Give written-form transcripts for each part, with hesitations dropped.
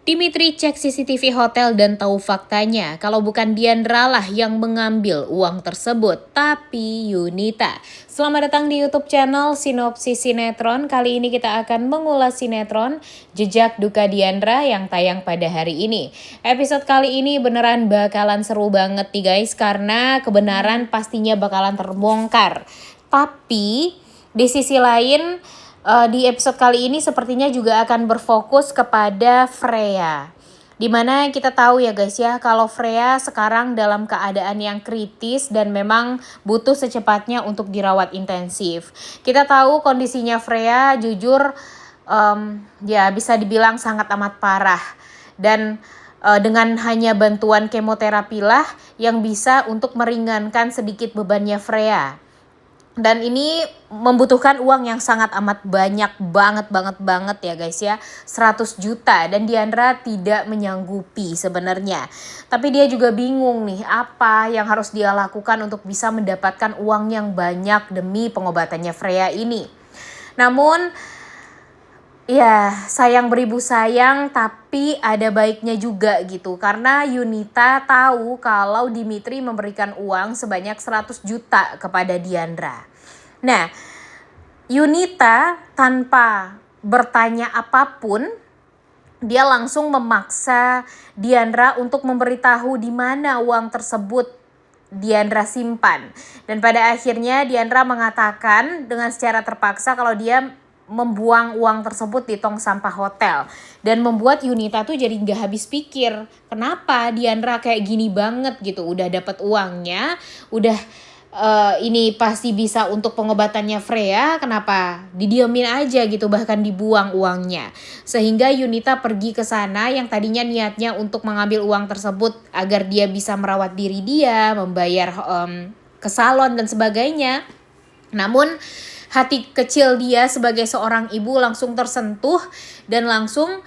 Dimitri cek CCTV hotel dan tahu faktanya kalau bukan Diandra lah yang mengambil uang tersebut, tapi Yunita. Selamat datang di YouTube channel Sinopsis Sinetron. Kali ini kita akan mengulas sinetron Jejak Duka Diandra yang tayang pada hari ini. Episode kali ini beneran bakalan seru banget nih guys, karena kebenaran pastinya bakalan terbongkar. Tapi di sisi lain, di episode kali ini sepertinya juga akan berfokus kepada Freya. Dimana kita tahu ya guys ya, kalau Freya sekarang dalam keadaan yang kritis dan memang butuh secepatnya untuk dirawat intensif. Kita tahu kondisinya Freya jujur ya bisa dibilang sangat amat parah. Dan dengan hanya bantuan kemoterapi lah yang bisa untuk meringankan sedikit bebannya Freya. Dan ini membutuhkan uang yang sangat amat banyak banget ya guys ya, 100 juta, dan Diandra tidak menyanggupi sebenarnya. Tapi dia juga bingung nih apa yang harus dia lakukan untuk bisa mendapatkan uang yang banyak demi pengobatannya Freya ini. Namun ya sayang beribu sayang, tapi ada baiknya juga gitu. Karena Yunita tahu kalau Dimitri memberikan uang sebanyak 100 juta kepada Diandra. Nah, Yunita tanpa bertanya apapun, dia langsung memaksa Diandra untuk memberitahu di mana uang tersebut Diandra simpan. Dan pada akhirnya Diandra mengatakan dengan secara terpaksa kalau dia membuang uang tersebut di tong sampah hotel, dan membuat Yunita tuh jadi gak habis pikir kenapa Diandra kayak gini banget gitu. Udah dapat uangnya, udah ini pasti bisa untuk pengobatannya Freya, kenapa didiemin aja gitu, bahkan dibuang uangnya. Sehingga Yunita pergi ke sana yang tadinya niatnya untuk mengambil uang tersebut agar dia bisa merawat diri dia, membayar ke salon dan sebagainya. Namun hati kecil dia sebagai seorang ibu langsung tersentuh dan langsung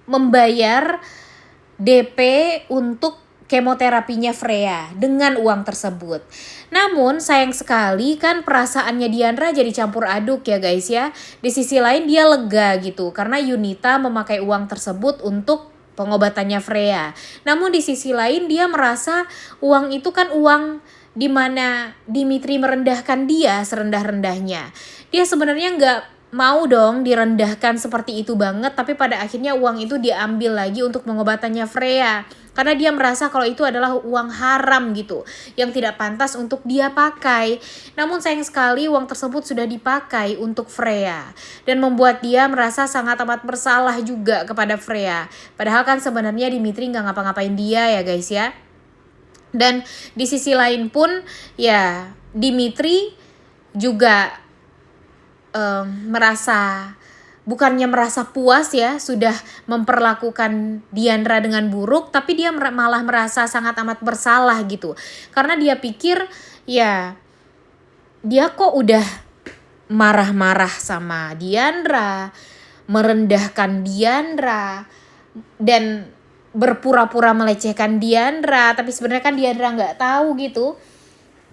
membayar DP untuk kemoterapinya Freya dengan uang tersebut. Namun sayang sekali kan perasaannya Diandra jadi campur aduk ya guys ya. Di sisi lain dia lega gitu karena Yunita memakai uang tersebut untuk pengobatannya Freya. Namun di sisi lain dia merasa uang itu kan uang di mana Dimitri merendahkan dia serendah-rendahnya. Dia sebenarnya nggak mau dong direndahkan seperti itu banget, tapi pada akhirnya uang itu diambil lagi untuk pengobatannya Freya. Karena dia merasa kalau itu adalah uang haram gitu, yang tidak pantas untuk dia pakai. Namun sayang sekali uang tersebut sudah dipakai untuk Freya. Dan membuat dia merasa sangat amat bersalah juga kepada Freya. Padahal kan sebenarnya Dimitri nggak ngapa-ngapain dia ya guys ya. Dan di sisi lain pun ya Dimitri juga bukannya merasa puas ya sudah memperlakukan Diandra dengan buruk, tapi dia malah merasa sangat amat bersalah gitu. Karena dia pikir ya dia kok udah marah-marah sama Diandra, merendahkan Diandra, dan berpura-pura melecehkan Diandra, tapi sebenarnya kan Diandra nggak tahu gitu.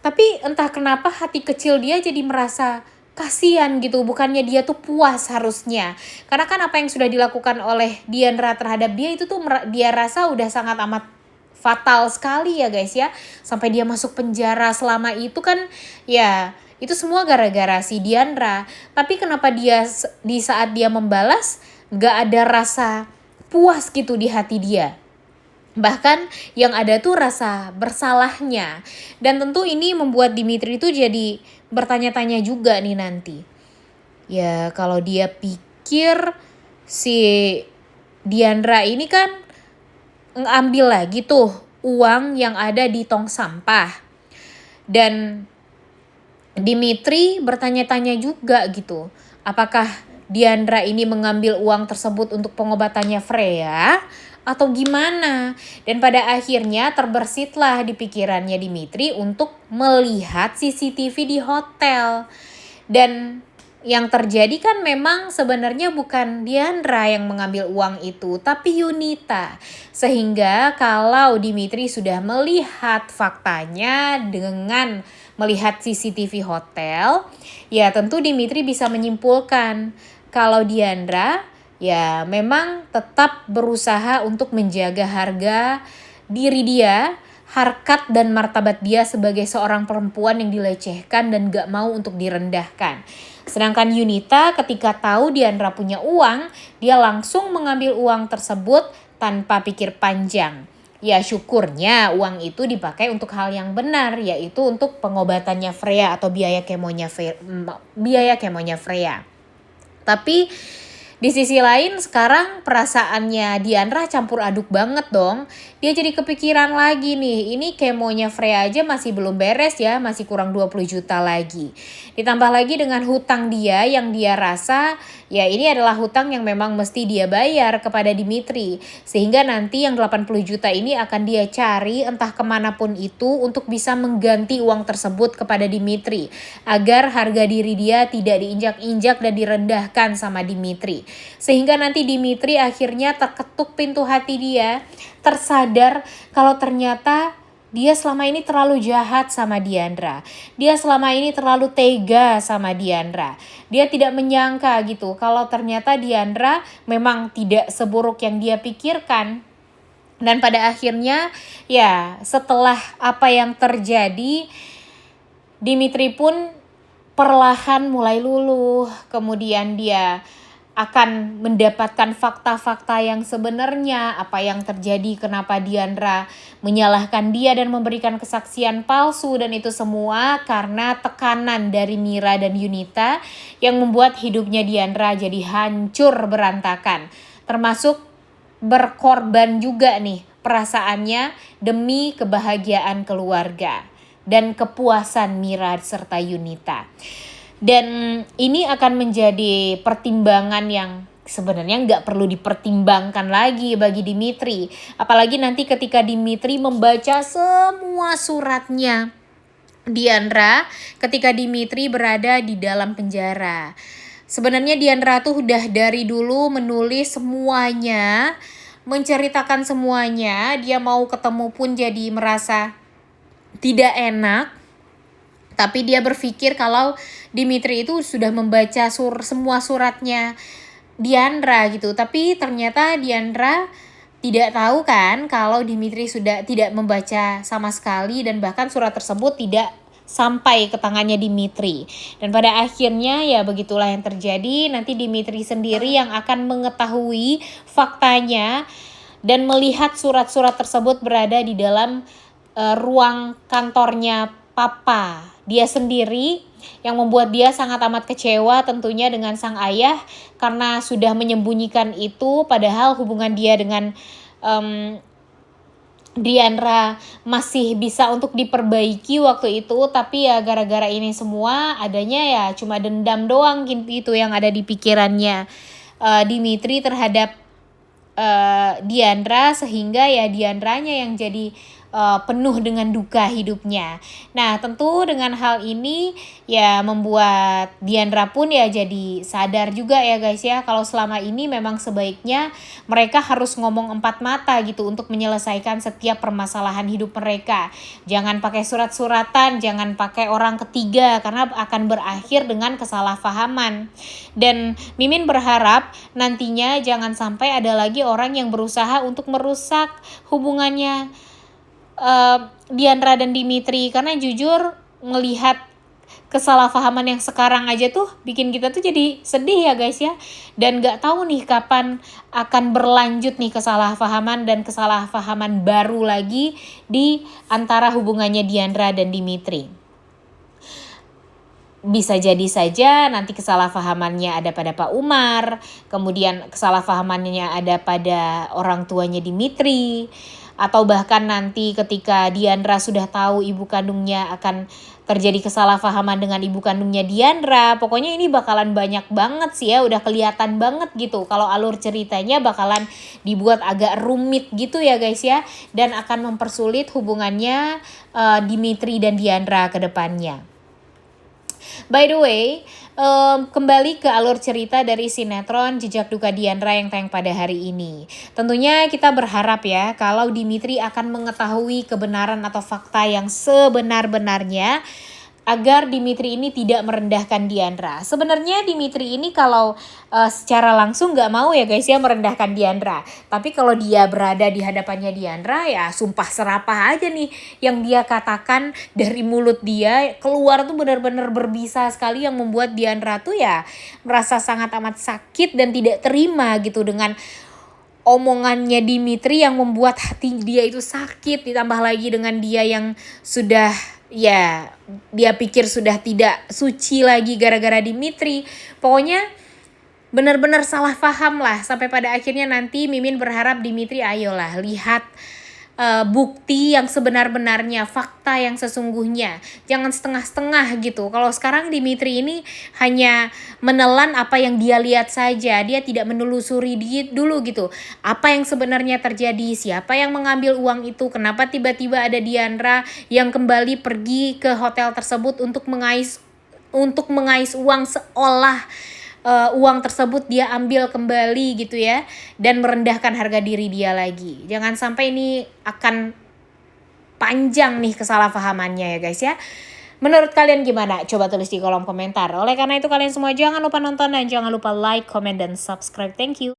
Tapi entah kenapa hati kecil dia jadi merasa kasihan gitu, bukannya dia tuh puas harusnya. Karena kan apa yang sudah dilakukan oleh Diandra terhadap dia itu tuh dia rasa udah sangat amat fatal sekali ya guys ya. Sampai dia masuk penjara selama itu kan ya itu semua gara-gara si Diandra. Tapi kenapa dia di saat dia membalas gak ada rasa puas gitu di hati dia. Bahkan yang ada tuh rasa bersalahnya. Dan tentu ini membuat Dimitri tuh jadi bertanya-tanya juga nih nanti. Ya kalau dia pikir si Diandra ini kan ngambil lagi tuh uang yang ada di tong sampah. Dan Dimitri bertanya-tanya juga gitu. Apakah Diandra ini mengambil uang tersebut untuk pengobatannya Freya atau gimana? Dan pada akhirnya terbersitlah di pikirannya Dimitri untuk melihat CCTV di hotel. Dan yang terjadi kan memang sebenarnya bukan Diandra yang mengambil uang itu, tapi Yunita. Sehingga kalau Dimitri sudah melihat faktanya dengan melihat CCTV hotel, ya tentu Dimitri bisa menyimpulkan kalau Diandra ya memang tetap berusaha untuk menjaga harga diri dia, harkat dan martabat dia sebagai seorang perempuan yang dilecehkan dan gak mau untuk direndahkan. Sedangkan Yunita ketika tahu Diandra punya uang, dia langsung mengambil uang tersebut tanpa pikir panjang. Ya syukurnya uang itu dipakai untuk hal yang benar, yaitu untuk pengobatannya Freya atau biaya kemonya Freya. Tapi di sisi lain sekarang perasaannya Diandra campur aduk banget dong. Dia jadi kepikiran lagi nih, ini kemonya Freya aja masih belum beres ya, masih kurang 20 juta lagi. Ditambah lagi dengan hutang dia yang dia rasa ya ini adalah hutang yang memang mesti dia bayar kepada Dimitri. Sehingga nanti yang 80 juta ini akan dia cari entah kemanapun itu untuk bisa mengganti uang tersebut kepada Dimitri. Agar harga diri dia tidak diinjak-injak dan direndahkan sama Dimitri. Sehingga nanti Dimitri akhirnya terketuk pintu hati dia, tersadar kalau ternyata dia selama ini terlalu jahat sama Diandra. Dia selama ini terlalu tega sama Diandra. Dia tidak menyangka gitu kalau ternyata Diandra memang tidak seburuk yang dia pikirkan. Dan pada akhirnya ya setelah apa yang terjadi, Dimitri pun perlahan mulai luluh. Kemudian dia akan mendapatkan fakta-fakta yang sebenarnya, apa yang terjadi, kenapa Diandra menyalahkan dia dan memberikan kesaksian palsu, dan itu semua karena tekanan dari Mira dan Yunita yang membuat hidupnya Diandra jadi hancur berantakan. Termasuk berkorban juga nih perasaannya demi kebahagiaan keluarga dan kepuasan Mira serta Yunita. Dan ini akan menjadi pertimbangan yang sebenarnya nggak perlu dipertimbangkan lagi bagi Dimitri. Apalagi nanti ketika Dimitri membaca semua suratnya Diandra ketika Dimitri berada di dalam penjara. Sebenarnya Diandra tuh udah dari dulu menulis semuanya, menceritakan semuanya. Dia mau ketemu pun jadi merasa tidak enak. Tapi dia berpikir kalau Dimitri itu sudah membaca semua suratnya Diandra gitu. Tapi ternyata Diandra tidak tahu kan kalau Dimitri sudah tidak membaca sama sekali, dan bahkan surat tersebut tidak sampai ke tangannya Dimitri. Dan pada akhirnya ya begitulah yang terjadi. Nanti Dimitri sendiri yang akan mengetahui faktanya dan melihat surat-surat tersebut berada di dalam ruang kantornya Papa dia sendiri, yang membuat dia sangat amat kecewa tentunya dengan sang ayah karena sudah menyembunyikan itu, padahal hubungan dia dengan Diandra masih bisa untuk diperbaiki waktu itu. Tapi ya gara-gara ini semua adanya ya cuma dendam doang gitu yang ada di pikirannya Dimitri terhadap Diandra, sehingga ya Diandranya yang jadi penuh dengan duka hidupnya. Nah tentu dengan hal ini ya membuat Diandra pun ya jadi sadar juga ya guys ya, kalau selama ini memang sebaiknya mereka harus ngomong empat mata gitu untuk menyelesaikan setiap permasalahan hidup mereka. Jangan pakai surat-suratan, jangan pakai orang ketiga, karena akan berakhir dengan kesalahpahaman. Dan Mimin berharap nantinya jangan sampai ada lagi orang yang berusaha untuk merusak hubungannya Diandra dan Dimitri, karena jujur ngelihat kesalahpahaman yang sekarang aja tuh bikin kita tuh jadi sedih ya guys ya, dan gak tahu nih kapan akan berlanjut nih kesalahpahaman dan kesalahpahaman baru lagi di antara hubungannya Diandra dan Dimitri. Bisa jadi saja nanti kesalahpahamannya ada pada Pak Umar, kemudian kesalahpahamannya ada pada orang tuanya Dimitri, atau bahkan nanti ketika Diandra sudah tahu ibu kandungnya akan terjadi kesalahpahaman dengan ibu kandungnya Diandra. Pokoknya ini bakalan banyak banget sih ya, udah kelihatan banget gitu kalau alur ceritanya bakalan dibuat agak rumit gitu ya guys ya, dan akan mempersulit hubungannya Dimitri dan Diandra ke depannya. By the way, kembali ke alur cerita dari sinetron Jejak Duka Diandra yang tayang pada hari ini. Tentunya kita berharap ya kalau Dimitri akan mengetahui kebenaran atau fakta yang sebenar-benarnya agar Dimitri ini tidak merendahkan Diandra. Sebenarnya Dimitri ini kalau secara langsung nggak mau ya guys ya merendahkan Diandra. Tapi kalau dia berada di hadapannya Diandra ya sumpah serapah aja nih yang dia katakan dari mulut dia keluar tuh benar-benar berbisa sekali yang membuat Diandra tuh ya merasa sangat amat sakit dan tidak terima gitu dengan omongannya Dimitri yang membuat hati dia itu sakit, ditambah lagi dengan dia yang sudah ya dia pikir sudah tidak suci lagi gara-gara Dimitri. Pokoknya benar-benar salah paham lah sampai pada akhirnya nanti Mimin berharap Dimitri ayolah lihat bukti yang sebenar-benarnya, fakta yang sesungguhnya. Jangan setengah-setengah gitu. Kalau sekarang Dimitri ini hanya menelan apa yang dia lihat saja. Dia tidak menelusuri dulu gitu. Apa yang sebenarnya terjadi, siapa yang mengambil uang itu, kenapa tiba-tiba ada Diandra yang kembali pergi ke hotel tersebut untuk mengais uang seolah uang tersebut dia ambil kembali gitu ya, dan merendahkan harga diri dia lagi. Jangan sampai ini akan panjang nih kesalahpahamannya ya guys ya. Menurut kalian gimana? Coba tulis di kolom komentar. Oleh karena itu kalian semua jangan lupa nonton dan jangan lupa like, comment, dan subscribe. Thank you.